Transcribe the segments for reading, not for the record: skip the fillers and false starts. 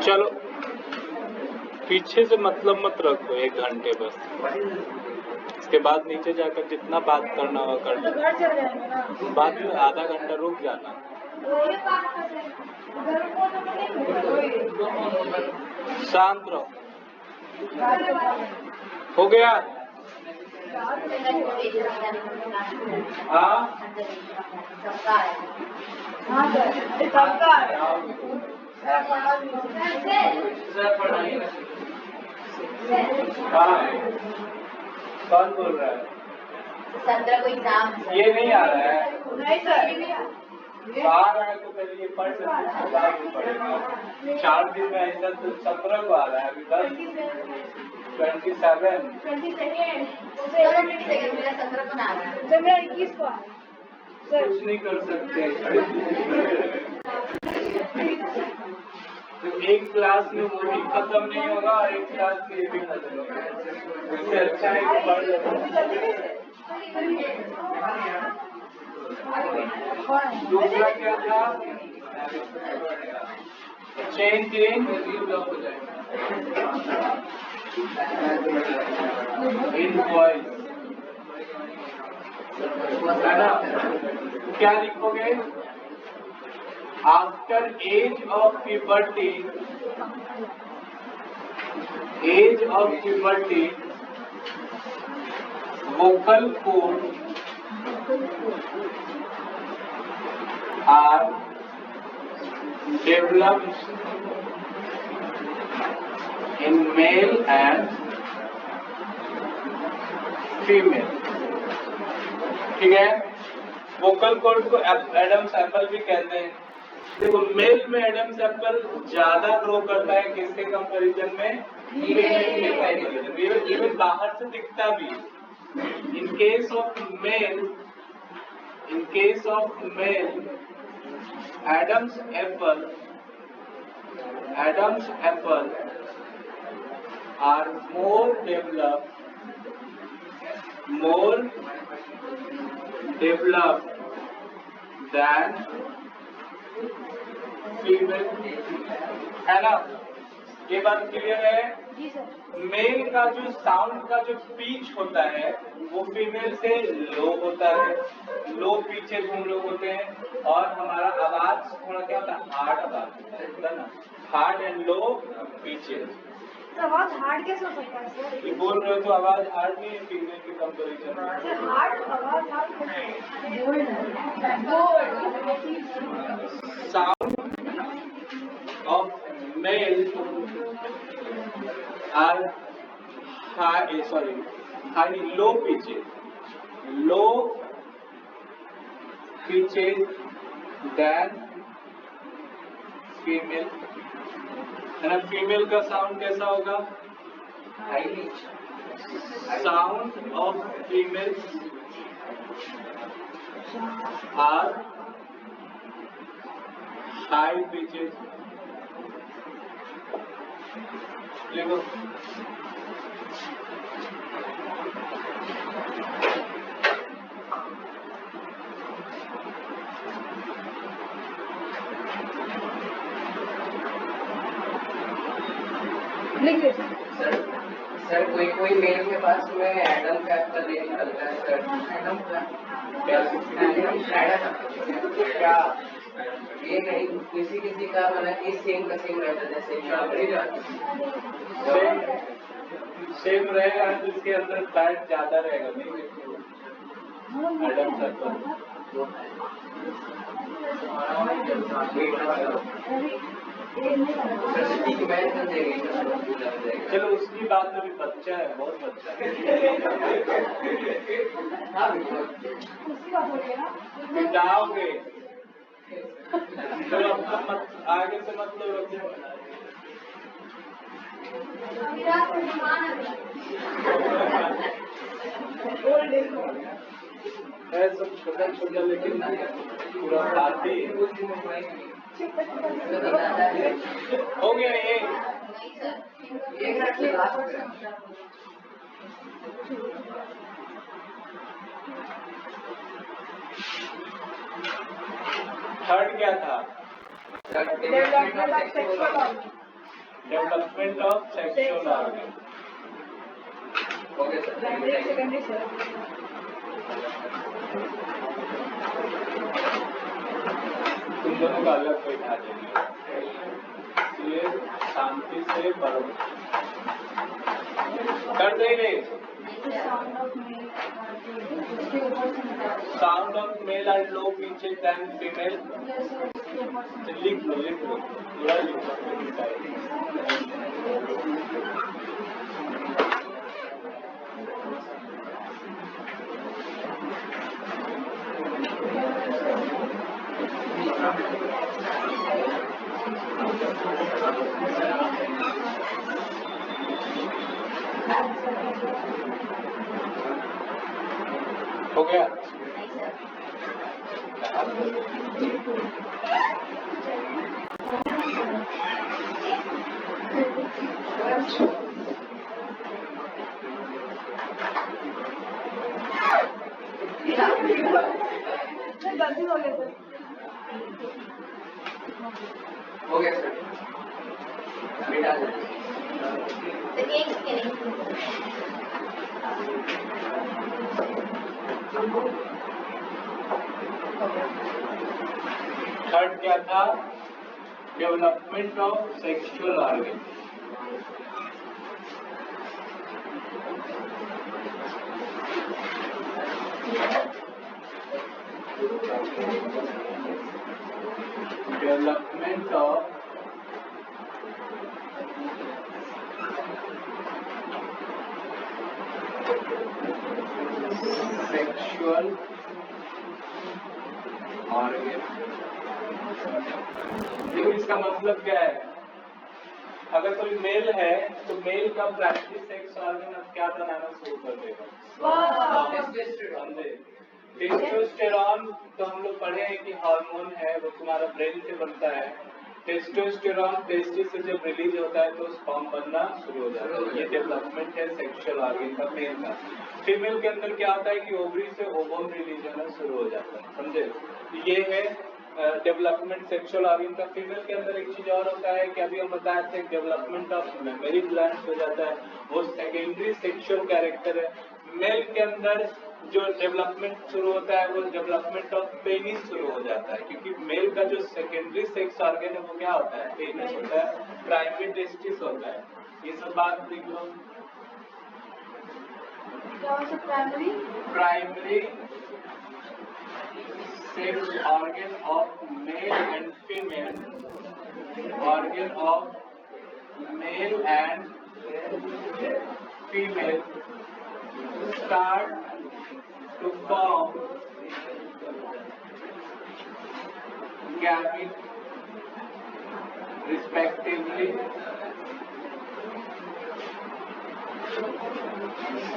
चलो पीछे से मतलब मत रखो 1 घंटे बस, इसके बाद नीचे जाकर जितना बात करना होगा कर लो, बाद में आधा घंटा रुक जाना। शांत रहो। हो गया? हाँ कौन बोल रहा है? 17 को एग्जाम ये नहीं आ रहा है? नहीं सर, आ रहा है तो पहले ये पढ़ सकते, उसके बाद भी पढ़ेगा। 4 दिन में ऐसा तो 17 को आ रहा है, अभी 27 मेरा 17 को ना आ रहा है, मेरा 21 को आ रहा है। कुछ नहीं कर सकते। तो एक क्लास में वो भी खत्म नहीं होगा और एक क्लास में ये भी खत्म होगा। इससे अच्छा है कि पढ़ लो। दूसरा क्या था? चेंज इन वॉइस, है ना? क्या लिखोगे? After age of puberty, vocal cords are developed in male and female. ठीक है? वोकल कॉर्ड को एडम्स एप्पल भी कहते हैं। देखो मेल में एडम्स एप्पल ज्यादा ग्रो करता है किसके कंपैरिजन में? इवन बाहर से दिखता भी। In case of male, Adam's apple are more developed than female, है ना? ये बात क्लियर है? जी सर। मेल का जो साउंड का जो पिच होता है वो फीमेल से लो होता है, लो पिचेस हम लोग होते हैं, और हमारा आवाज थोड़ा क्या होता है? हार्ड आवाज होता है ना, हार्ड एंड लो पिचेस। आवाज हार्ड कैसे हो सकता है सर? ये बोल रहे हो तो आवाज हार्ड नहीं है फीमेल के कंपैरिजन में। हार्ड आवाज hard sound of male are low pitches than female, है ना? फीमेल का साउंड कैसा होगा? High pitch. Sound of female are high pitches. लिखो सर कोई मेल के पास में एडम का नहीं निकलता है सर। एडम का क्या ये नहीं, किसी का मतलब कि सेम का सेम रहता है, जैसे सेम रहेगा जिसके अंदर फैट ज्यादा रहेगा, नहीं एडम सर्कल। चलो उसकी बात में भी बच्चा है, बहुत बच्चा है, मिटाओगे। चलो अपना आगे से मतलब रखो। सब छोटा छोटा लेकिन पूरा पार्टी हो गया। एक थर्ड क्या था? Development of sexual organ. Development of sexual organ. Okay sir. Primary secondary sir. तुम दोनों का अलग बैठा देंगे, इसलिए शांति से पढ़ो। कर देंगे। साउंड ऑफ मेल उसके ऊपर से निकाल। साउंड ऑफ मेल आर लो पीछे देन फीमेल। उसके ऊपर से लिख लो पूरा लिख लो। हो गया? नहीं सर। गलती हो गई सर। हो गया सर। बेटा थर्ड क्या था? Development of sexual organ. Development of sexual organ. देखो इसका मतलब क्या है? अगर कोई मेल है तो मेल का प्राइमरी सेक्स ऑर्गन अब क्या बनाना शुरू कर देगा? टेस्टोस्टेरॉन। तो हम लोग पढ़े हैं कि हार्मोन है, वो तुम्हारा ब्रेन से बनता है। टेस्टोस्टेरॉन टेस्टिस से जब रिलीज होता है तो स्पर्म बनना शुरू हो जाता है। ये डेवलपमेंट है सेक्सुअल ऑर्गन का, मेल का। फीमेल के अंदर क्या होता है कि ओवरी से ओवम रिलीज होना शुरू हो जाता है, समझे? ये है डेवलपमेंट सेक्सुअल ऑर्गन का। फीमेल के अंदर एक चीज और होता है कि अभी हम बताए थे, डेवलपमेंट ऑफ मेमोरी ग्लैंड्स हो जाता है, वो सेकेंडरी सेक्सुअल कैरेक्टर है। मेल के अंदर जो डेवलपमेंट शुरू होता है वो डेवलपमेंट ऑफ पेनिस शुरू हो जाता है, क्योंकि मेल का जो सेकेंडरी सेक्स ऑर्गन है वो क्या होता है? पेनिस होता है, प्राइमरी टेस्टिस होता है। ये सब बात देख लो। क्या हो सकता है? Primary sex organ of male and female, organ of male and female start to form gamete respectively.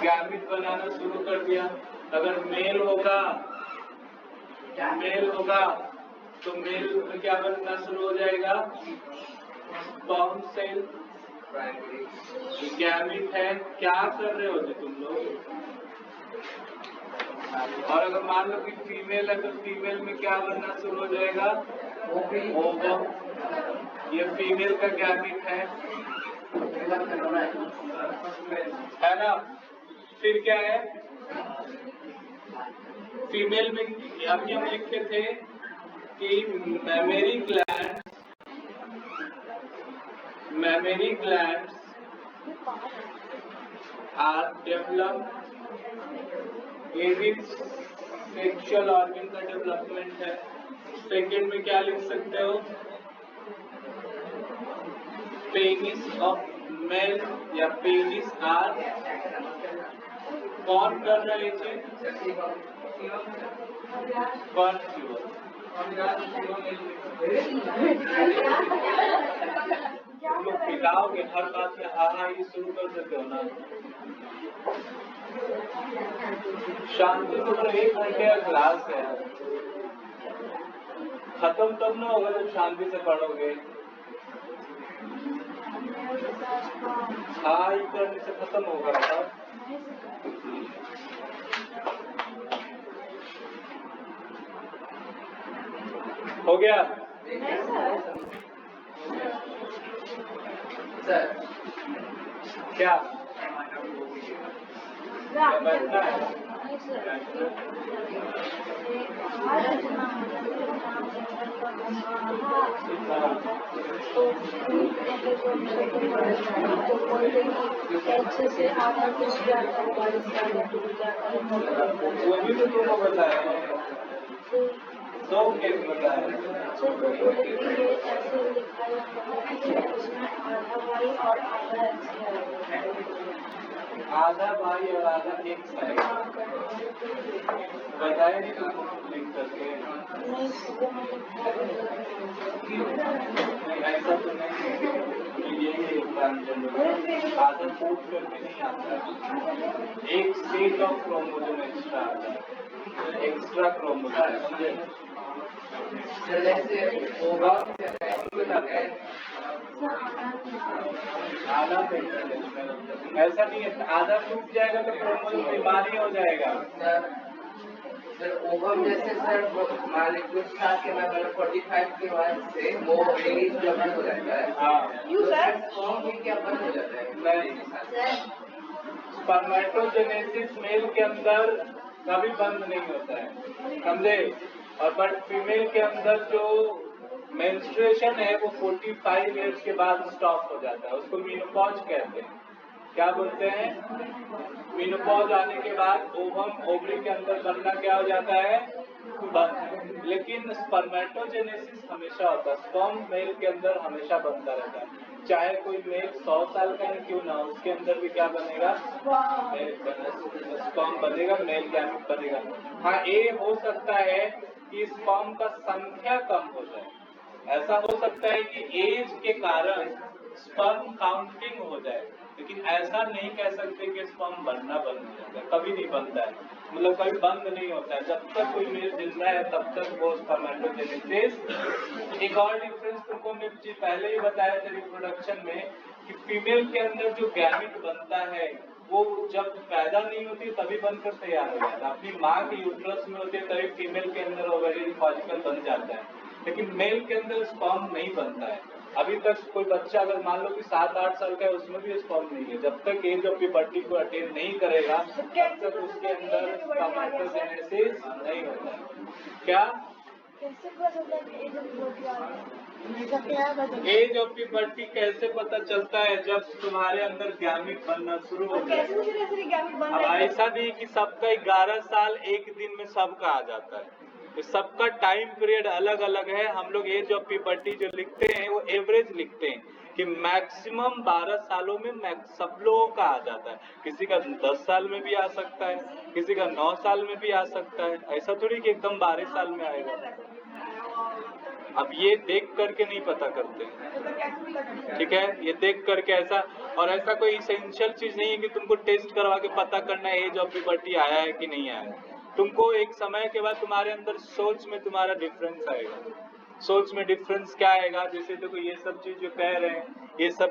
Gamete बनाना शुरू कर दिया। अगर मेल होगा तो मेल में क्या बनना शुरू हो जाएगा? Sperm cell. गैमेट है। क्या कर रहे होते तुम लोग? और अगर मान लो कि फीमेल है तो फीमेल में क्या बनना शुरू हो जाएगा? ओवम। ये फीमेल का गैमेट है ना? फिर क्या है? फीमेल में अभी हम लिखे थे कि मेमोरी ग्लैंड्स आर डेवलप्ड। ये भी सेक्सुअल ऑर्गन का डेवलपमेंट है। सेकेंड में क्या लिख सकते हो? पेनिस ऑफ मेल या पेनिस आर। कौन कर रहा है ये चीज? तुम लोग पिलाओगे हर बात में हाँ ये शुरू कर देते हो ना। शांति से तो 1 घंटे का क्लास है, खत्म तब ना होगा जब शांति से पढ़ोगे। हाँ ये करने से खत्म होगा तब। हो गया नहीं सर सर क्या? नहीं सर अच्छे से आधा कुछ जाता है बारिश का टूट जाता है वो भी तो तुमको बताया, दो केस बताया। ये ऐसे लिखा है उसमें आधा वाई और आधा एक्स्ट्रा आधा भाई और आधा एक साइड बताया नहीं तुमको लिख करके? नहीं ऐसा तो नहीं है कि यही आधा फूट करके नहीं आता, एक सेट ऑफ क्रोमोसोम एक्स्ट्रा आता है, एक्स्ट्रा क्रोमोसोम, समझे? सर जैसे होगा आधा ऐसा नहीं है, आधा टूट जाएगा तो क्रोमोसोम बीमारी हो जाएगा। सर ओवम जैसे सर मान लीजिए कुछ साल के बाद 45 के बाद से वो रिलीज जो बंद हो जाता है। हाँ क्यों सर? फॉर्म भी क्या बंद हो जाता है? नहीं, स्पर्मेटोजेनेसिस मेल के अंदर कभी बंद नहीं होता है, समझे? और बट फीमेल के अंदर जो मेंस्ट्रुएशन है वो 45 इयर्स के बाद स्टॉप हो जाता है, उसको मेनोपॉज कहते हैं। क्या बोलते हैं? मेनोपॉज आने के बाद ओवम ओवरी के अंदर बनना क्या हो जाता है? बंद। लेकिन स्पर्मेटोजेनेसिस हमेशा होता है, स्पर्म मेल के अंदर हमेशा बनता रहता है, चाहे कोई मेल 100 साल का ही क्यों ना हो, उसके अंदर भी क्या बनेगा? स्पर्म बनेगा, मेल गैमेट बनेगा। हाँ, ये हो सकता है कि स्पर्म का संख्या कम हो जाए, ऐसा हो सकता है कि एज के कारण स्पर्म काउंटिंग हो जाए, लेकिन ऐसा नहीं कह सकते कि स्पर्म बनना बंद हो जाता है, कभी नहीं बनता है, मतलब कभी बंद नहीं होता है, जब तक कोई मेल जिंदा है तब तक वो स्पर्मेटोजेनेसिस। एक और डिफरेंस तुमको मैं पहले ही बताया था रिप्रोडक्शन में कि फीमेल के अंदर जो गैमेट बनता है वो जब पैदा नहीं होती तभी बनकर तैयार हो जाता है, अपनी माँ के यूट्रस में होती है तभी फीमेल के अंदर ओवेरियन फॉलिकल बन जाता है, लेकिन मेल के अंदर स्पर्म नहीं बनता है। अभी तक कोई बच्चा अगर मान लो कि 7-8 साल का है उसमें भी स्पर्म नहीं है, जब तक एज ऑफ प्यूबर्टी को अटेन नहीं करेगा तब तक उसके अंदर स्पर्मेटोजेनेसिस नहीं होता है। क्या? कैसे पता चलता है कि एज ऑफ प्यूबर्टी आ गई? एज ऑफ प्यूबर्टी कैसे पता चलता है? जब तुम्हारे अंदर गैमेट बनना शुरू हो जाए। अब ऐसा नहीं कि सबका 11 साल एक दिन में सबका आ जाता है, तो सबका टाइम पीरियड अलग अलग है। हम लोग एज ऑफ प्यूबर्टी जो लिखते हैं वो एवरेज लिखते हैं कि मैक्सिमम 12 सालों में सब लोगों का आ जाता है, किसी का 10 साल में भी आ सकता है, किसी का 9 साल में भी आ सकता है, ऐसा थोड़ी कि एकदम 12 साल में आएगा। अब ये देख करके नहीं पता करते, ठीक है? ये देख करके ऐसा, और ऐसा कोई इसेंशियल चीज नहीं है कि तुमको टेस्ट करवा के पता करना है एज ऑफ प्यूबर्टी आया है कि नहीं आया है। तुमको एक समय के बाद तुम्हारे अंदर सोच में तुम्हारा डिफरेंस आएगा। सोच में डिफरेंस क्या आएगा? जैसे देखो ये सब चीज जो कह रहे हैं ये सब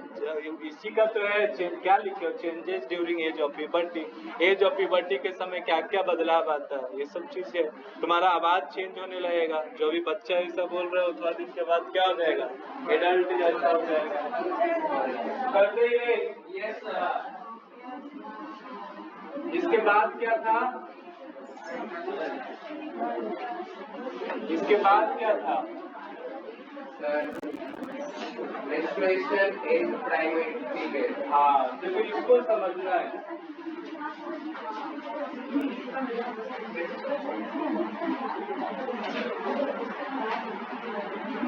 इसी का तो है, क्या लिखे हो? Changes during age of puberty. Age of puberty के समय क्या क्या बदलाव आता है, ये सब चीज है। तुम्हारा आवाज चेंज होने लगेगा, जो भी बच्चा ऐसा बोल रहे हो थोड़ा दिन के बाद क्या हो जाएगा? एडल्ट जैसा हो जाएगा। करते ही यस। इसके बाद क्या था? इसके बाद क्या था? मेंस्ट्रुएशन इन प्राइमेट फीमेल। हाँ, देखो इसको समझना है।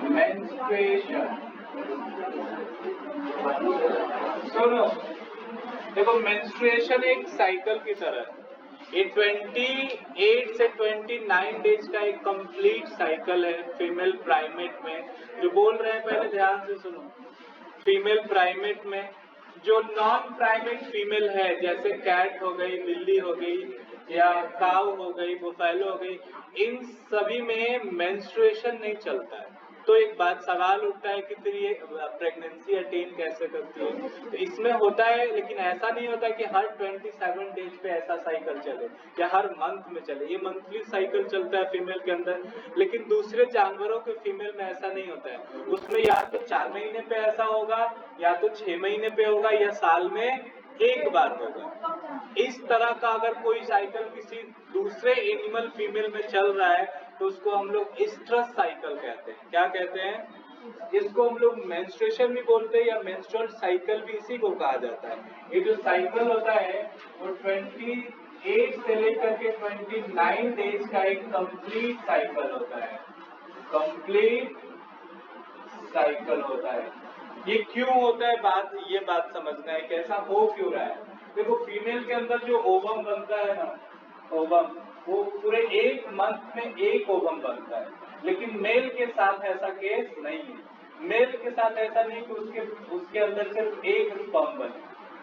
मेंस्ट्रुएशन, सुनो, देखो मेंस्ट्रुएशन एक साइकिल की तरह है। ये 28 से 29 डेज का एक कंप्लीट साइकिल है फीमेल प्राइमेट में। जो बोल रहे हैं पहले ध्यान से सुनो। फीमेल प्राइमेट में जो नॉन प्राइमेट फीमेल है, जैसे कैट हो गई, बिल्ली हो गई, या काऊ हो गई, बुफैलो हो गई, इन सभी में मेंस्ट्रुएशन नहीं चलता है। तो एक बात सवाल उठता है कि फिर ये प्रेगनेंसी अटेन कैसे करती है। तो इसमें होता है, लेकिन ऐसा नहीं होता कि हर 27 डेज पे ऐसा साइकिल चले या हर मंथ में चले। ये मंथली साइकिल चलता है फीमेल के अंदर, लेकिन दूसरे जानवरों के फीमेल में ऐसा नहीं होता है। उसमें या तो 4 महीने पे ऐसा होगा, या तो 6 महीने पे होगा, या साल में एक बार होगा। इस तरह का अगर कोई साइकिल किसी दूसरे एनिमल फीमेल में चल रहा है तो उसको हम लोग इस्ट्रस साइकिल कहते हैं। क्या कहते हैं? इसको हम लोग मेंस्ट्रुएशन भी बोलते हैं, या मेंस्ट्रुअल साइकिल भी इसी को कहा जाता है। ये जो साइकिल होता है वो 28 से लेकर के 29 डेज का एक कंप्लीट साइकिल होता है। कंप्लीट साइकिल होता है। ये क्यों होता है, ये बात समझना है कि ऐसा हो क्यों रहा है। देखो, फीमेल के अंदर जो ओवम बनता है ना, ओवम, वो पूरे एक मंथ में एक ओवम बनता है, लेकिन मेल के साथ ऐसा केस नहीं है। मेल के साथ ऐसा नहीं कि उसके अंदर सिर्फ एक स्पर्म बने,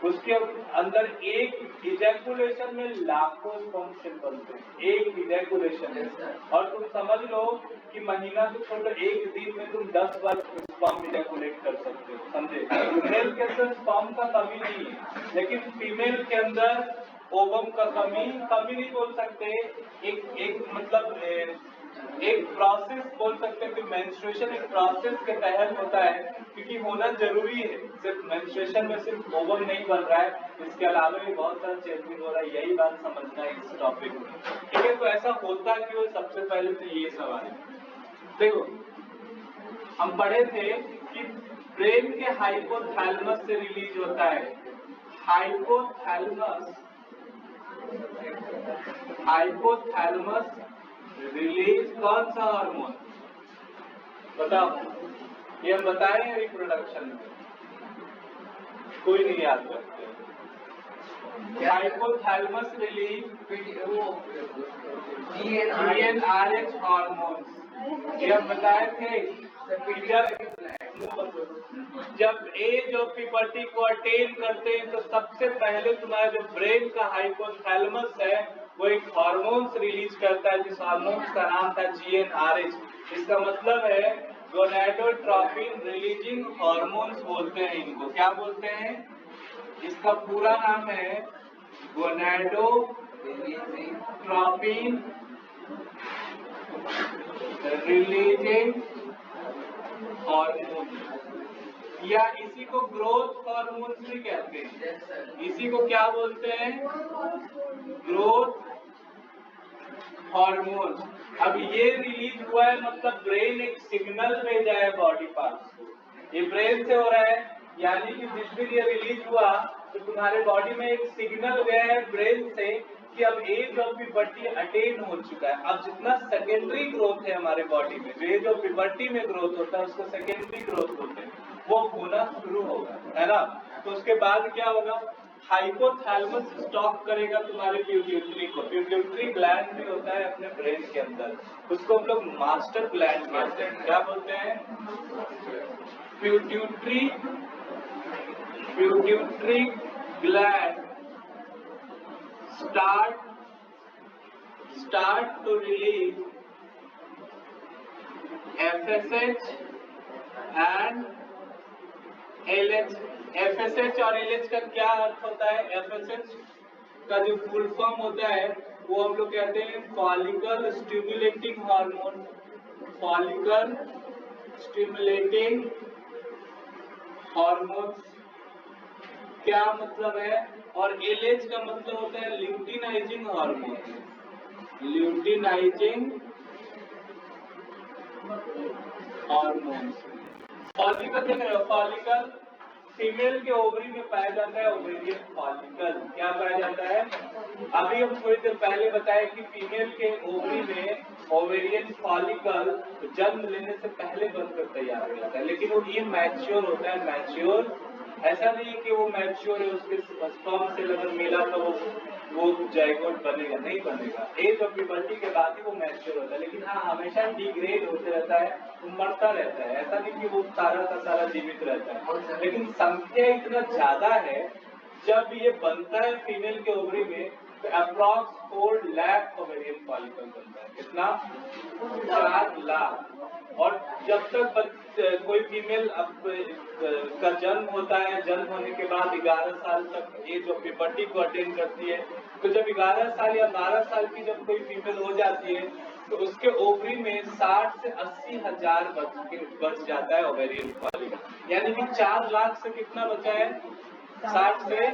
उसके अंदर एक इजैकुलेशन में लाखों स्पर्म सेल बनते हैं, एक इजैकुलेशन में। और तुम समझ लो कि महीना तो छोड़ो, एक दिन में तुम 10 बार स्पर्म इजैकुलेट कर सकते हो, समझे। मेल के अंदर स्पर्म का कमी नहीं है, लेकिन फीमेल के अंदर ओवम का कमी नहीं बोल सकते, एक मतलब एक प्रोसेस बोल सकते हैं कि मेंस्ट्रुएशन एक प्रोसेस के तहत होता है, क्योंकि होना जरूरी है। सिर्फ मेंस्ट्रुएशन में सिर्फ ओवम नहीं बन रहा है, इसके अलावा भी बहुत सारा चेंजिंग हो रहा है। यही बात समझना है इस टॉपिक में, ठीक है। तो ऐसा होता क्यों, सबसे पहले तो ये सवाल है। देखो, हम पढ़े थे कि ब्रेन के हाइपोथैलेमस से रिलीज होता है। हाइपोथैलेमस रिलीज कौन सा हार्मोन बताओ? ये हम बताए हैं रिप्रोडक्शन में, कोई नहीं याद रखते। हाइपोथैलेमस रिलीज GnRH हार्मोन, ये हम बताए थे। जब एज ऑफ प्यूबर्टी को अटेन करते हैं तो सबसे पहले तुम्हारा जो ब्रेन का हाइपोथैलेमस है वो एक हार्मोन्स रिलीज करता है, जिस हार्मोन्स का नाम था GnRH। इसका मतलब है गोनाडोट्रोपिन रिलीजिंग हार्मोन्स बोलते हैं इनको। क्या बोलते हैं? इसका पूरा नाम है गोनाडोट्रोपिन रिलीजिंग हार्मोन, या इसी को ग्रोथ हार्मोन भी कहते हैं। इसी को क्या बोलते हैं? Growth hormone. अब ये रिलीज हुआ है, मतलब ब्रेन एक सिग्नल भेजा है बॉडी पार्ट्स को। ये ब्रेन से हो रहा है, यानी कि जिस दिन ये रिलीज हुआ तो तुम्हारे बॉडी में एक सिग्नल गया है ब्रेन से कि अब एज ऑफ प्यूबर्टी अटेन हो चुका है। अब जितना सेकेंडरी ग्रोथ है हमारे बॉडी में, जो एज ऑफ प्यूबर्टी में ग्रोथ होता है उसको सेकेंडरी ग्रोथ बोलते हैं, वो होना शुरू होगा, है ना। तो उसके बाद क्या होगा? हाइपोथैलेमस स्टॉप करेगा तुम्हारे पिट्यूटरी को। पिट्यूटरी ग्लैंड भी होता है अपने ब्रेन के अंदर, उसको हम लोग मास्टर ग्लैंड कहते हैं। क्या बोलते हैं? Pituitary gland start to release FSH and LH। FSH और LH का क्या अर्थ होता है? FSH का जो फुल फॉर्म होता है वो हम लोग कहते हैं follicle stimulating hormone. Follicle stimulating hormone क्या मतलब है? और LH का मतलब होता है luteinizing hormone. Luteinizing hormone. Follicle देख रहे हो? फॉलिकल फीमेल के ओवरी में पाया जाता है, ओवेरियन फॉलिकल। क्या पाया जाता है? अभी हम थोड़ी देर पहले बताए कि फीमेल के ओवरी में ओवेरियन फॉलिकल जन्म लेने से पहले बनकर तैयार हो जाता है, लेकिन वो ये मैच्योर होता है। मैच्योर ऐसा नहीं कि वो मैच्योर है, उसके स्पर्म से अगर मिला तो वो जाइगोट बनेगा, नहीं बनेगा। एज ऑफ प्यूबर्टी के बाद ही वो मैच्योर होता है, लेकिन हाँ हमेशा डिग्रेड होते रहता है, वो मरता रहता है। ऐसा नहीं कि वो सारा का सारा जीवित रहता है, लेकिन संख्या इतना ज्यादा है। जब ये बनता है फीमेल के ओवरी में तो अप्रॉक्स 4 लाख ओवेरियन फॉलिकल बनता है। कितना? 4 लाख। और जब तक कोई फीमेल का जन्म होता है, जन्म होने के बाद 11 साल तक एज ऑफ प्यूबर्टी को अटेन करती है। तो जब 11 साल या 12 साल की जब कोई फीमेल हो जाती है तो उसके ओवरी में 60 से 80 हजार बच जाता है ओवेरियन फॉलिकल, यानी कि 4 लाख से कितना बचा है, 60 से,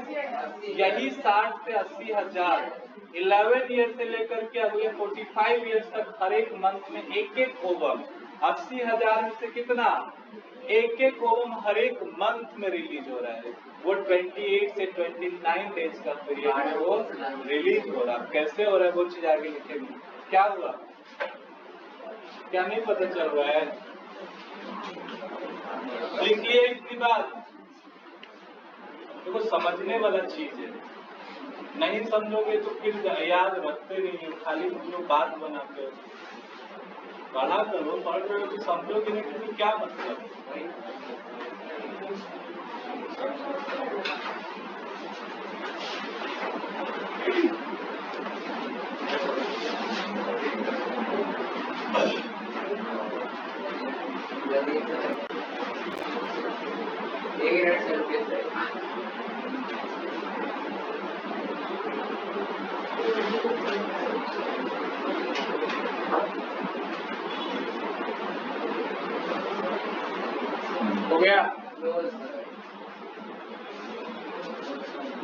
यही 60 से 80 हजार 11 ईयर से लेकर के अगले 45 ईयर्स तक हर एक मंथ में एक एक ओवम, 80 हजार में से कितना, एक एक ओवम हर एक मंथ में रिलीज हो रहा है। वो 28 से 29 डेज का पीरियड में वो रिलीज हो रहा है। कैसे हो रहा है वो चीज आगे लिखेंगे। क्या हुआ, क्या नहीं पता चल रहा है, लिखिए इतनी बात। देखो समझने वाला चीज है, नहीं समझोगे तो फिर याद रखते नहीं हो, खाली तुम लोग बात बनाते हो। पढ़ा करो, पढ़ रहे हो तो समझोगे नहीं तो क्या मतलब। हो गया,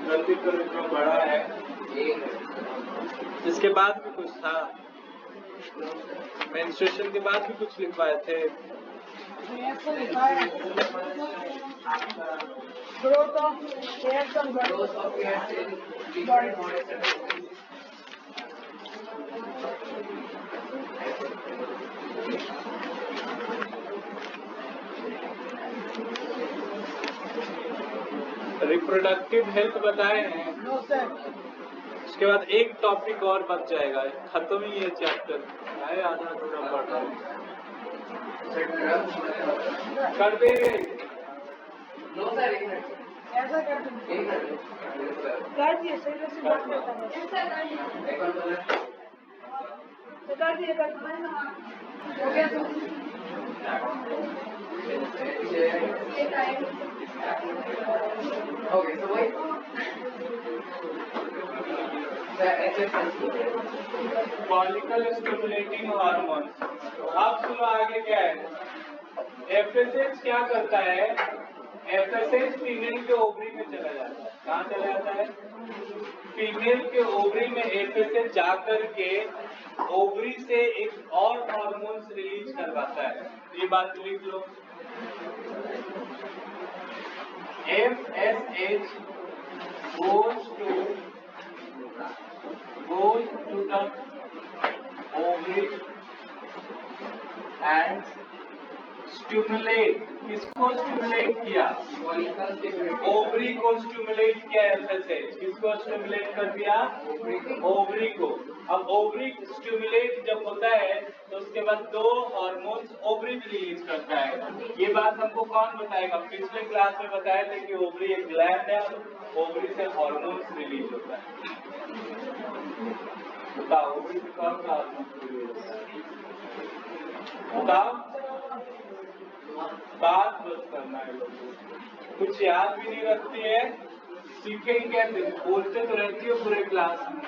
गलती तो इतना बड़ा है। इसके बाद भी कुछ था, मेंस्ट्रुएशन के बाद भी कुछ लिखवाए थे। Growth of hairs and reproductive health बताए हैं। उसके बाद एक टॉपिक और बच जाएगा, खत्म ही है चैप्टर, आए आधा अधूरा पढ़ रहा हूँ। कर देंगे, ऐसा कर दिए सही से बात करता है तो कर दिए हो गया तो Okay, so wait. Follicle stimulating hormone. अब सुनो आगे क्या है। एफएसएच क्या करता है, एफएसएच फीमेल के ओवरी में चला जाता है। कहाँ चला जाता है, फीमेल के ओवरी में एफएसएच जाकर के ओवरी से एक और हार्मोन्स रिलीज करवाता है। ये बात लिख लो, FSH goes to the ovary and stimulate, किसको स्टिमुलेट किया, ओवरी को स्टिमुलेट किया एफएसएच, किसको स्टिमुलेट कर दिया, ओवरी को। अब ओवरी स्टिमुलेट जब होता है तो उसके बाद 2 हार्मोन्स ओवरी रिलीज करता है। ये बात हमको कौन बताएगा, पिछले क्लास में बताया था कि ओवरी एक ग्लैंड है, ओवरी से हार्मोन्स रिलीज होता है। बताओ ओवरी से कौन सा हार्मोन रिलीज होता है, बताओ, बात बस करना है लोगों को, कुछ याद भी नहीं रखती है, सीखेंगे कैसे, बोलते तो रहती हो पूरे क्लास में।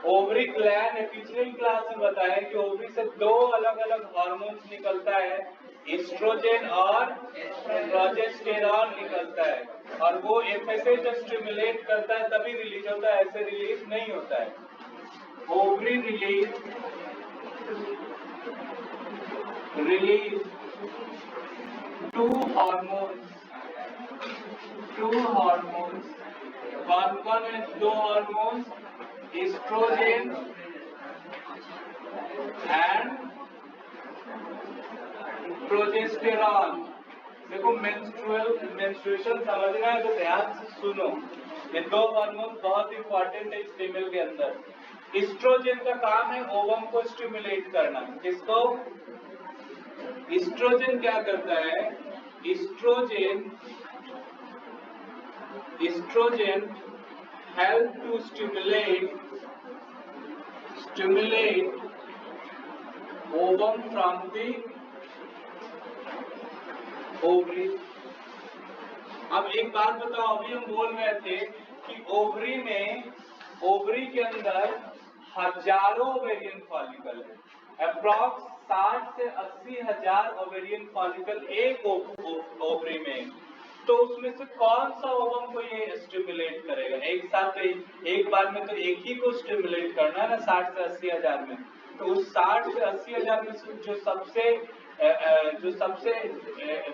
ओवरी ग्लैंड है, पिछले क्लास में बताया कि ओवरी से 2 अलग अलग हार्मोन्स निकलता है, एस्ट्रोजन और प्रोजेस्टेरॉन निकलता है, और वो एफएसएच जब स्टिमुलेट करता है तभी रिलीज होता है, ऐसे रिलीज नहीं होता है। ओवरी रिलीज two hormones, कौन है 2 हार्मोन्स, एस्ट्रोजन एंड प्रोजेस्टेरॉन। देखो मेंस्ट्रुएशन समझना है तो ध्यान से सुनो, ये 2 हार्मोन बहुत इंपॉर्टेंट है इस फीमेल के अंदर। एस्ट्रोजन का काम है ओवम को स्टिमुलेट करना, किसको, एस्ट्रोजन क्या करता है, oestrogen help to stimulate ovum from the ovary. अब एक बात बताओ, अभी हम बोल रहे थे कि ओवरी के अंदर हजारों ओवेरियन फॉलिकल है। अप्रॉक्स 60 से 80 हजार ओवेरियन फॉलिकल एक ओवरी में। तो उसमें से कौन सा ओवम को ये स्टिमुलेट करेगा? एक साथ तो एक बार में तो एक ही को स्टिमुलेट करना है ना 60 से 80 हजार में। तो उस 60 से 80 हजार में से जो सबसे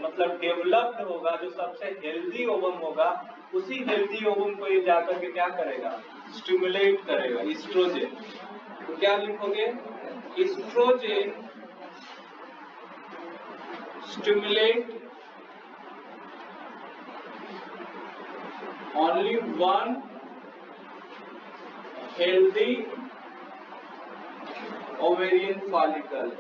मतलब डेवलप्ड होगा, जो सबसे हेल्दी ओवम होगा, उसी हेल्दी ओवम को ये जाकर के क्या करेगा? स्टिमुलेट करेगा। ईस्ट्रोजन। तो क्या लिखोगे? Oestrogen stimulate only one healthy ovarian follicle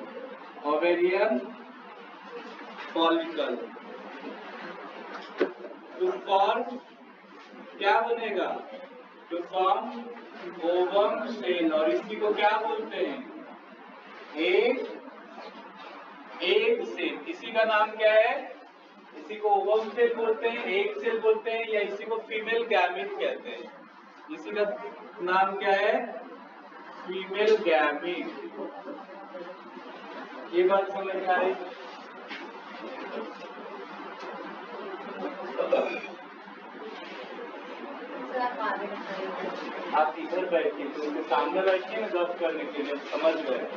to form क्या बनेगा? to form ovum cell। और इसी को क्या बोलते हैं? Egg cell. इसी का नाम क्या है? इसी को ओवम सेल बोलते हैं, एग सेल बोलते हैं, या इसी को फीमेल गैमीट कहते हैं। इसी का नाम क्या है? Female gamete. ये बात समझ में आ रही? आप इधर बैठिए, तो उनके सामने बैठिए ना गप करने के लिए, समझ गए?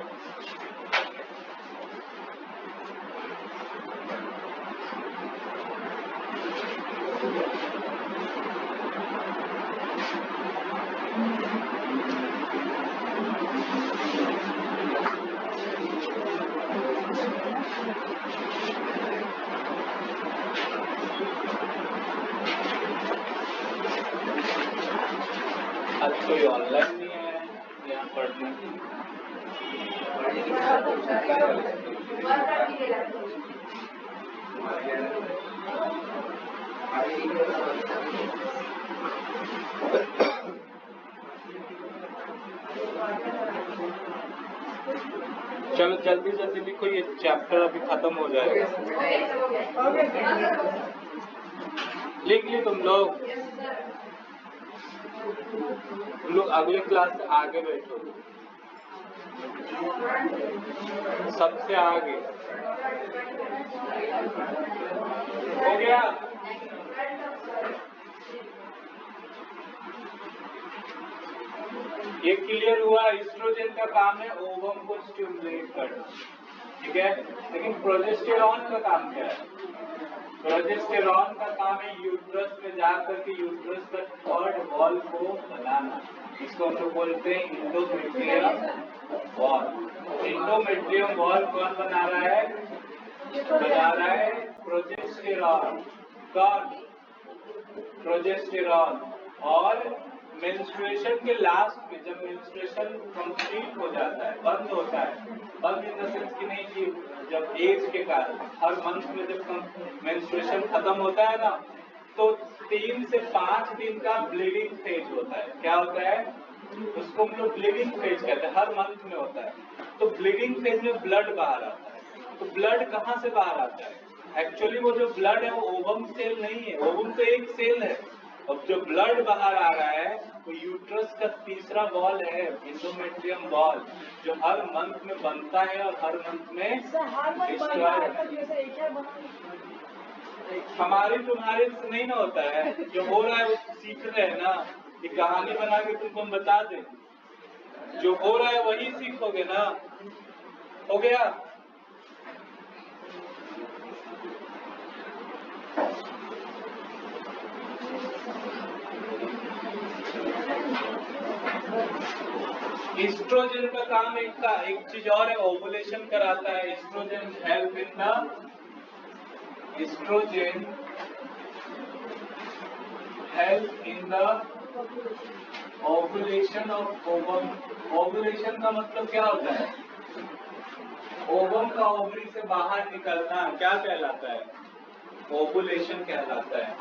आज कोई ऑनलाइन नहीं है यहाँ पढ़ने की? चलो जल्दी जल्दी लिखो, ये चैप्टर अभी खत्म हो जाएगा। लिख ली तुम लोग अगले क्लास से आगे बैठो, सबसे आगे। हो गया? ये क्लियर हुआ? ईस्ट्रोजन का काम है ओवम को स्टिमुलेट करना, ठीक है। लेकिन प्रोजेस्टेरॉन का काम क्या है? प्रोजेस्टेरॉन का काम है यूट्रस में जाकर के यूट्रस का थर्ड वॉल को बनाना। इसको हम लोग बोलते हैं इंडोमेट्रियम वॉल। इंडोमेट्रियम वॉल कौन बना रहा है? बना रहा है प्रोजेस्टेरॉन। कौन? प्रोजेस्टेरॉन। और मेंस्ट्रुएशन के लास्ट में, जब मेंस्ट्रुएशन कंप्लीट हो जाता है, बंद होता है, बंद इन द सेंस कि नहीं कि जब एज के कारण हर मंथ में जब मेंस्ट्रुएशन खत्म होता है ना, तो 3 से 5 दिन का ब्लीडिंग फेज होता है। क्या होता है? उसको हम लोग ब्लीडिंग फेज कहते हैं, हर मंथ में होता है। तो ब्लीडिंग फेज में ब्लड बाहर आता है। तो ब्लड कहाँ से बाहर आता है? एक्चुअली वो जो ब्लड है वो ओवम सेल नहीं है, ओवम तो एक सेल है। और जो ब्लड बाहर आ रहा है वो यूट्रस का तीसरा वॉल है, इंडोमेट्रियम वॉल, जो हर मंथ में बनता है और हर मंथ में डिस्ट्रॉय। हमारी तुम्हारे से नहीं ना होता है, जो हो रहा है वो सीख रहे हैं ना। ये कहानी बना के तुमको हम बता दें, जो हो रहा है वही सीखोगे ना। हो गया? ईस्ट्रोजन का काम एक चीज और है, ओवुलेशन कराता है। Oestrogen help in the ovulation of ovum. Ovulation का मतलब क्या होता है? ओवम का ओवरी से बाहर निकलना क्या कहलाता है? ओवुलेशन कहलाता है।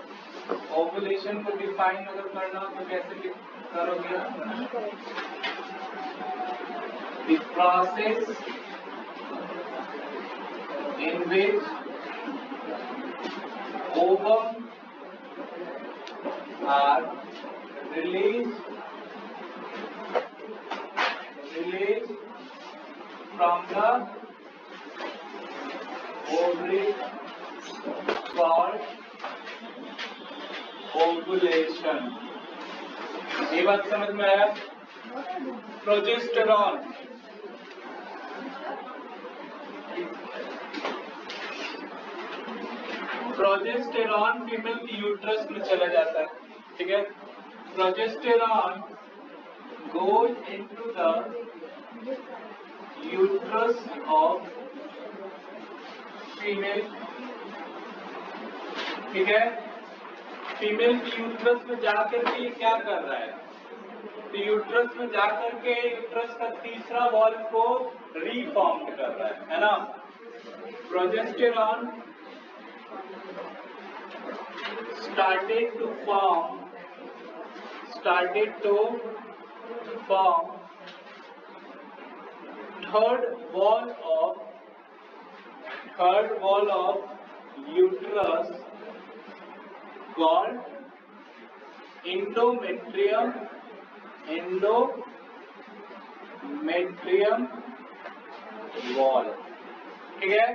ओवुलेशन को डिफाइन अगर करना हो तो कैसे करोगे? The process in which ovum are released from the ovary called ovulation. ये बात समझ में आया? प्रोजेस्टेरॉन फीमेल की यूट्रस में चला जाता है, ठीक है? Progesterone goes into the uterus of female, ठीक है? फीमेल की यूट्रस में जाकर के ये क्या कर रहा है? तो यूट्रस में जाकर के यूट्रस का तीसरा वॉल को रीफॉर्म कर रहा है ना? Progesterone started to form third wall of uterus called endometrium wall, ठीक है?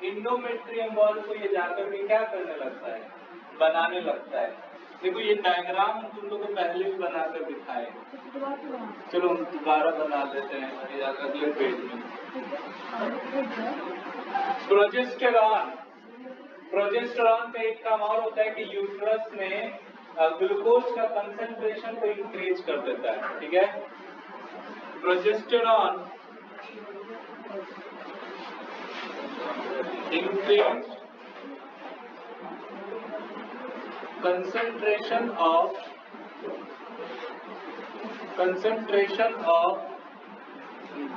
इंडोमेट्रियम वॉल को ये जाकर के क्या करने लगता है? बनाने लगता है। देखो ये डायग्राम हम तुम लोग को पहले भी बनाकर दिखाए, चलो हम दोबारा बना देते हैं ये अगले पेज में। प्रोजेस्टेरॉन का एक काम और होता है कि यूट्रस में ग्लूकोज का कंसंट्रेशन को इंक्रीज कर देता है, ठीक है? Progesterone increase concentration of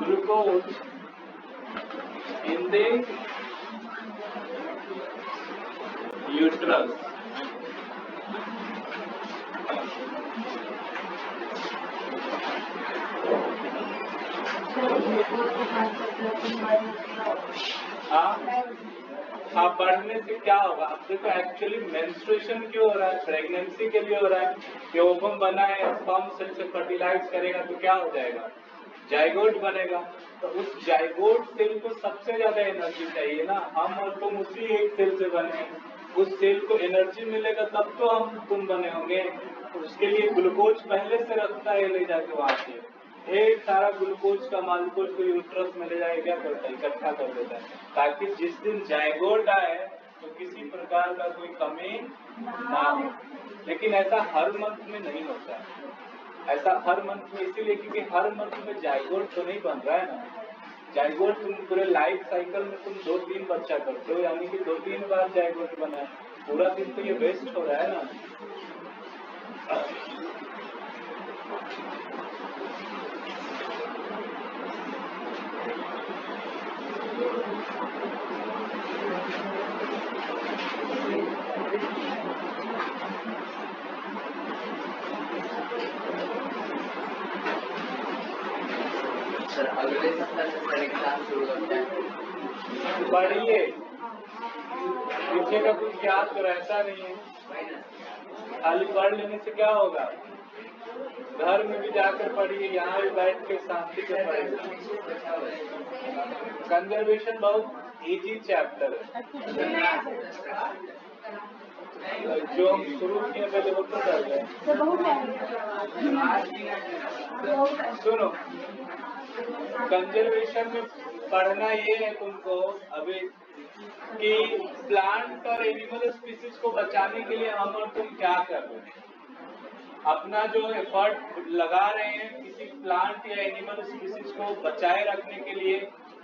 glucose in the uterus. हाँ, बढ़ने से क्या होगा? अब देखो एक्चुअली मेंस्ट्रुएशन क्यों हो रहा है? प्रेगनेंसी के लिए हो रहा है। ये ओवम बना है, स्पर्म सेल से फर्टिलाइज करेगा तो क्या हो जाएगा? जाइगोट बनेगा। तो उस जाइगोट सेल को सबसे ज्यादा एनर्जी चाहिए ना, हम और तुम उसी एक सेल से बने हैं। उस सेल को एनर्जी मिलेगा तब तो हम तुम बने होंगे। उसके लिए ग्लूकोज पहले से रखता है ले जाके वहां से, एक सारा ग्लूकोज का मालिक्यूल को यूट्रस में ले जाके क्या करता है? इकट्ठा कर देता है, ताकि जिस दिन जाइगोट आए तो किसी प्रकार का कोई कमी ना हो। लेकिन ऐसा हर मंथ में नहीं होता है, ऐसा हर मंथ में इसीलिए क्योंकि हर मंथ में जाइगोट तो नहीं बन रहा है ना। जाइगोट तुम पूरे लाइफ साइकिल में तुम 2-3 बच्चा करते हो, यानी कि 2-3 बार जाइगोट बना है। पूरा दिन तो ये वेस्ट हो रहा है ना। सर अगले सप्ताह से सर एग्जाम शुरू होता है। पढ़िए, पीछे का कुछ याद तो रहता नहीं है, खाली पढ़ लेने से क्या होगा? घर में भी जाकर पढ़िए, यहाँ भी बैठ के शांति से पढ़िए। कंजर्वेशन बहुत इजी चैप्टर है, जो हम शुरू किए पहले वो तो कर रहे हैं। सुनो, कंजर्वेशन में पढ़ना ये है तुमको अभी कि प्लांट और एनिमल स्पीसीज को बचाने के लिए हम और तुम क्या कर रहे हैं, अपना जो एफर्ट लगा रहे हैं किसी प्लांट या एनिमल स्पीसीज को बचाए रखने के लिए,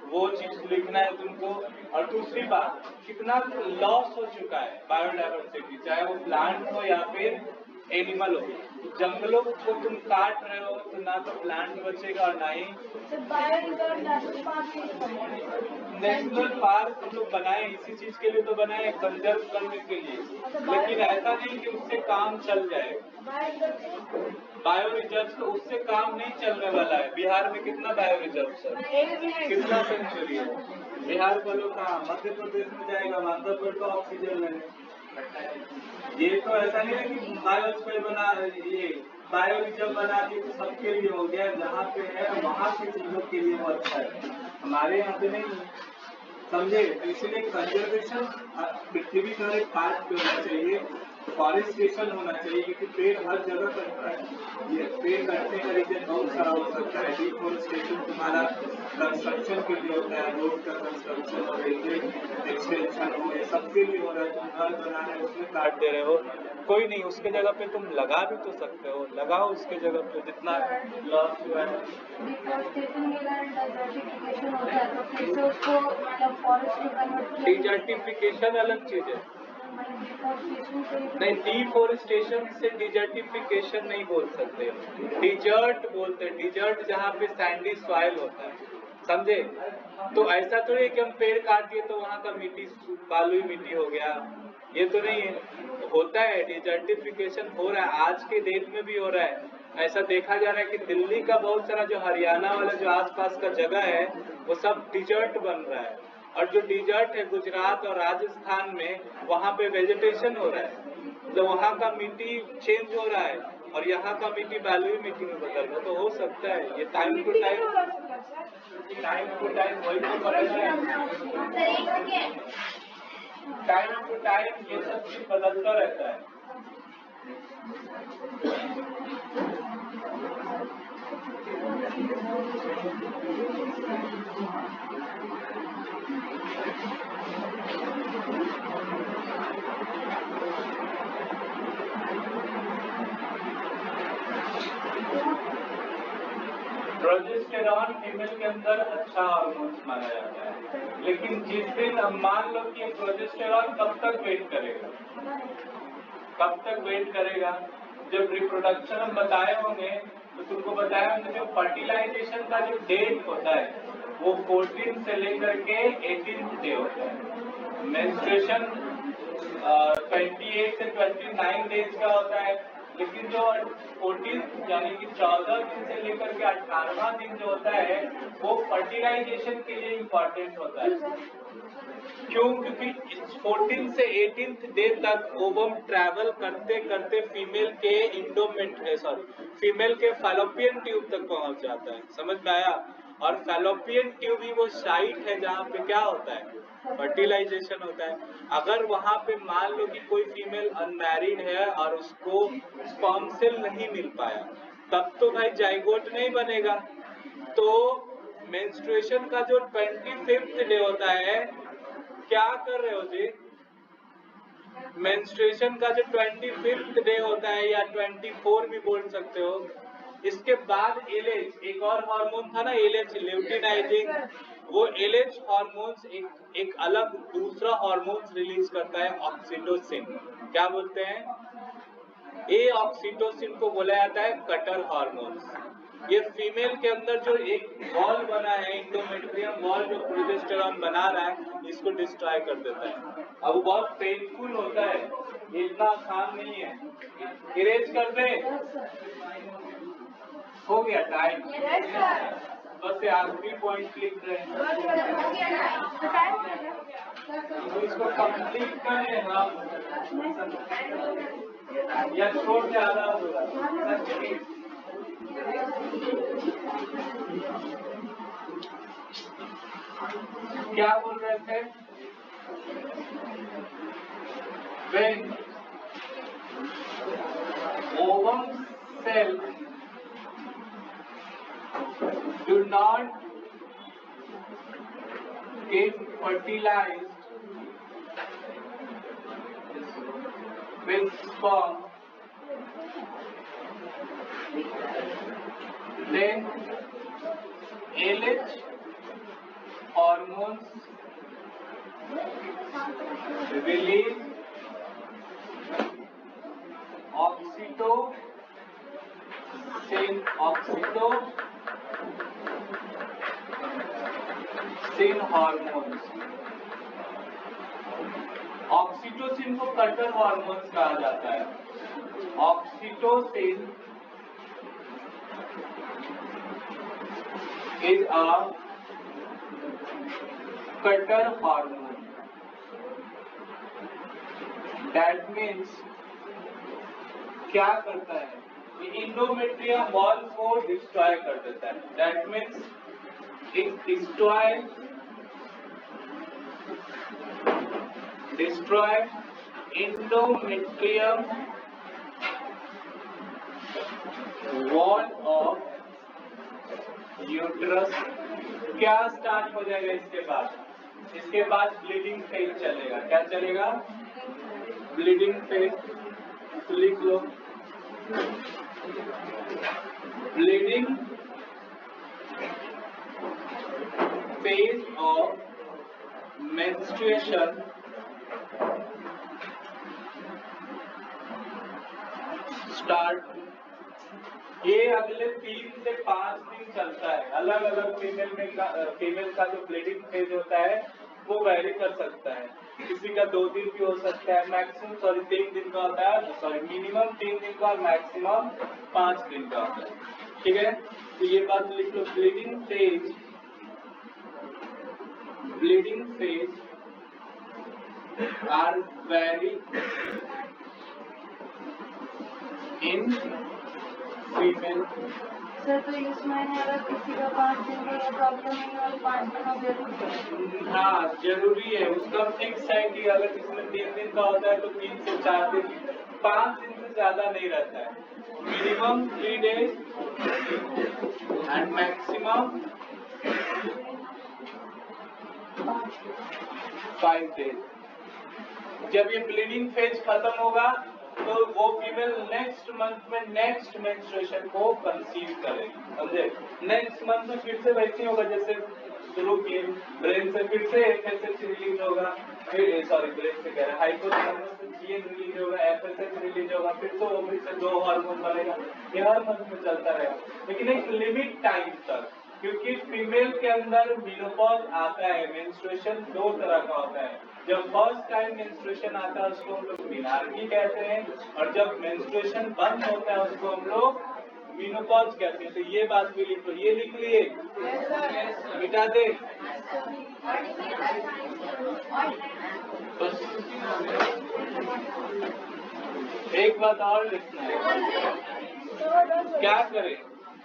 वो चीज लिखना है तुमको। और दूसरी बात, कितना लॉस हो चुका है बायोडाइवर्सिटी, चाहे वो प्लांट हो या फिर एनिमल हो। जंगलों को तुम काट रहे हो तो ना तो प्लांट बचेगा और ना ही नेशनल पार्क हम लोग बनाए इसी चीज के लिए तो बनाए, कंजर्व करने के लिए। लेकिन ऐसा नहीं कि उससे काम चल जाए। बायो रिजर्व तो उससे काम नहीं चलने वाला है। बिहार में कितना बायो रिजर्व सर, कितना सेंचुरी है? बिहार का लोग कहाँ मध्य प्रदेश में जाएगा, माधवपुर का ऑक्सीजन लेने। ये तो ऐसा नहीं है कि बायोस्फीयर बना ये बायोरिजम बना दी तो सबके लिए हो गया, जहाँ पे है वहाँ की चीजों के लिए वो अच्छा है, हमारे यहाँ पे नहीं है, समझे। तो इसीलिए कंजर्वेशन पृथ्वी का एक पार्ट होना चाहिए, फॉरेस्टेशन होना चाहिए, क्योंकि पेड़ हर जगह कटता है। ये पेड़ कटने का रीजन बहुत सारा हो सकता है। डिफॉरेस्टेशन तुम्हारा कंस्ट्रक्शन के लिए होता है, रोड का कंस्ट्रक्शन और रेलवे एक्सटेंशन हो, ये सबके लिए हो रहा है। तुम घर बना रहे हो उसमें काट दे रहे हो, कोई नहीं, उसके जगह पे तुम लगा भी तो सकते हो, लगाओ उसके जगह पे जितना लॉस हुआ है। डिफॉरेस्टेशन के कारण डिजर्टिफिकेशन होता है, तो फिर से उसको मतलब फॉरेस्ट में कन्वर्ट किया डिजर्टिफिकेशन अलग चीज है, डिफॉरेस्टेशन से नहीं, डिफोरेस्टेशन से डिजर्टिफिकेशन नहीं बोल सकते, डिजर्ट बोलते हैं। डिजर्ट जहाँ पे सैंडी सॉइल होता है, समझे। तो ऐसा तो नहीं कि हम पेड़ काट दिए तो वहाँ का मिट्टी बालुई मिट्टी हो गया, ये तो नहीं है। होता है, डिजर्टिफिकेशन हो रहा है, आज के डेट में भी हो रहा है। ऐसा देखा जा रहा है कि दिल्ली का बहुत सारा जो हरियाणा वाला जो आसपास का जगह है वो सब डिजर्ट बन रहा है, और जो डिजर्ट है गुजरात और राजस्थान में, वहाँ पे वेजिटेशन हो रहा है, तो वहाँ का मिट्टी चेंज हो रहा है और यहाँ का मिट्टी बालुई मिट्टी में बदल रहा है। तो हो सकता है ये टाइम टू टाइम वही तो बदल रहा है, सर एक सेकेंड, टाइम टू टाइम ये सब चीज बदलता रहता है। प्रोजेस्टेरॉन फीमेल के अंदर अच्छा हार्मोन माना जाता है, लेकिन जिस दिन मान लो कि प्रोजेस्टेरॉन कब तक वेट करेगा, कब तक वेट करेगा, जब रिप्रोडक्शन हम बताए होंगे तो तुमको बताया हमने, जो फर्टिलाइजेशन का जो डेट होता है वो 14 से लेकर के 18 डे होता है। मेंस्ट्रुएशन 28 से 29 डेज का होता है, लेकिन जो 14 यानी कि 14 दिन से लेकर के 18वां दिन जो होता है वो फर्टिलाइजेशन के लिए इम्पोर्टेंट होता है। क्यों? क्योंकि 14 से 18 डे तक ओवम ट्रैवल करते करते फीमेल के फैलोपियन ट्यूब तक पहुंच जाता है, समझ में आया। और फैलोपियन ट्यूब ही वो साइट है जहाँ पे क्या होता है, फर्टिलाइजेशन होता है। अगर वहां पे मान लो कि कोई फीमेल अनमैरिड है और उसको स्पर्म सेल नहीं मिल पाया, तब तो भाई जाइगोट नहीं बनेगा। तो मेंस्ट्रुएशन का जो 25th डे होता है, क्या कर रहे हो जी, मेंस्ट्रुएशन का जो 25th डे होता है या 24 भी बोल सकते हो, इसके बाद एलएच, एक और हार्मोन था ना एलएच, ल्यूटिनाइजिंग, वो एलएच हार्मोन्स एक अलग दूसरा हार्मोन्स रिलीज करता है, ऑक्सीटोसिन। क्या बोलते हैं? ए ऑक्सीटोसिन को बोला जाता है कटर हार्मोन्स। ये फीमेल के अंदर जो एक वॉल बना है, इंडोमेट्रियम वॉल, जो प्रोजेस्टेरॉन बना रहा है, इसको डिस्ट्रॉय कर देता है। अब वो बहुत पेनफुल होता है, ये इतना आसान नहीं है। इरेज कर दे, हो गया टाइम, बस ये आखिरी पॉइंट लिख रहे हैं, हो गया ना, तो इसको कंप्लीट करें हम या छोड़ के आधा होगा। क्या बोल रहे थे? When ovum cell do not get fertilized with sperm, then LH hormones release oxytocin hormones. Oxytocin को कटर हार्मोन्स कहा जाता है। Oxytocin is a cutter hormone. That means क्या करता है, इंडोमेट्रियम वॉल को डिस्ट्रॉय कर देता है। That means it destroy endometrium wall of uterus. क्या स्टार्ट हो जाएगा इसके बाद? इसके बाद ब्लीडिंग फेज चलेगा। क्या चलेगा? Bleeding phase. लिख लो, bleeding phase of menstruation start. ये अगले 3 से 5 दिन चलता है। अलग अलग फीमेल का जो ब्लीडिंग फेज होता है वो वैरी कर सकता है। किसी का 2 दिन भी हो सकता है, मैक्सिमम 3 दिन का होता है, मिनिमम 3 दिन का और मैक्सिमम 5 दिन का होता है। ठीक है, तो ये बात लिख लो, bleeding phase are very in female. Sir तो इसमें अगर किसी का 5 दिन का प्रॉब्लम है और 5 दिनों जरूरी है। हाँ जरूरी है, उसका फिक्स है कि अगर इसमें 3 दिन का होता है तो 3 से 4 दिन, 5 दिन से ज्यादा नहीं रहता है। Minimum 3 days and maximum 5 days। जब ये ब्लीडिंग फेज खत्म होगा तो वो फीमेल नेक्स्ट मंथ में नेक्स्ट मेंस्ट्रुएशन को कंसीव करेगी। समझे? नेक्स्ट मंथ में फिर से वैसे होगा जैसे शुरू किए, ब्रेन से फिर से एफएसएच रिलीज होगा, फिर ब्रेन से कह रहे हाइपोथैलेमस से जीएन रिलीज होगा, एफएसएच रिलीज होगा, फिर से ओवरी से 2 हार्मोन बनेगा। ये हर मंथ में चलता रहेगा, लेकिन एक लिमिट टाइम तक, क्योंकि फीमेल के अंदर मेनोपॉज आता है। मेंस्ट्रुएशन 2 तरह का होता है। जब फर्स्ट टाइम मेंस्ट्रुएशन आता है उसको हम लोग मेनार्की कहते हैं, और जब मेंस्ट्रुएशन बंद होता है उसको हम लोग मेनोपॉज कहते हैं। तो ये बात भी लिख लो, ये लिख लिए, मिटा दे बस। एक बात और लिखना है, क्या करें?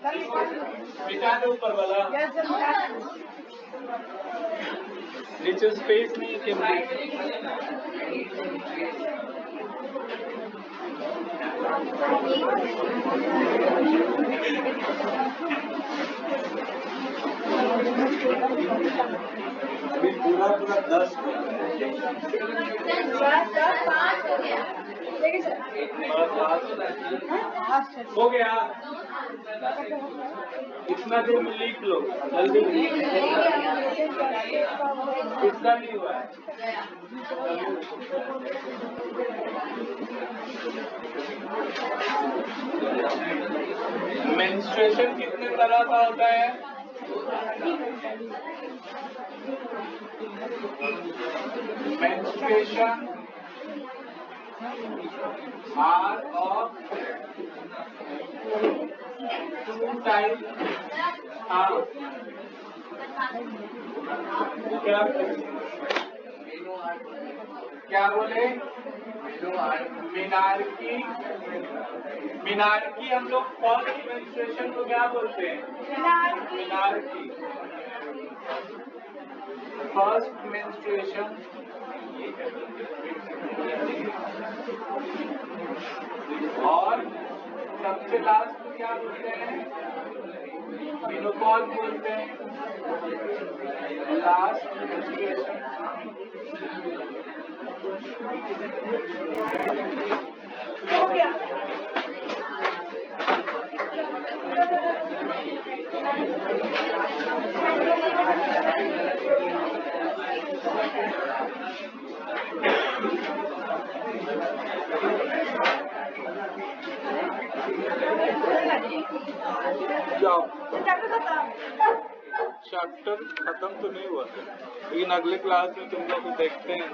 मिटा दे ऊपर वाला, नीचे स्पेस नहीं है। अभी पूरा 10 हो गया। इतना देर में लिख लो जल्दी। कितना नहीं हुआ है? मेंस्ट्रुएशन कितने तरह का होता है? Menstruation are of 2 type. क्या बोले? मिनार्की हम लोग फर्स्ट मेंस्ट्रुएशन को क्या बोलते हैं? मिनार्की। फर्स्ट मेंस्ट्रुएशन और सबसे लास्ट को क्या बोलते हैं? मेनोपॉज बोलते हैं। Last menstruation. हो गया। जाओ, चैप्टर खत्म तो नहीं हुआ, लेकिन अगले क्लास में तुम लोग देखते हैं।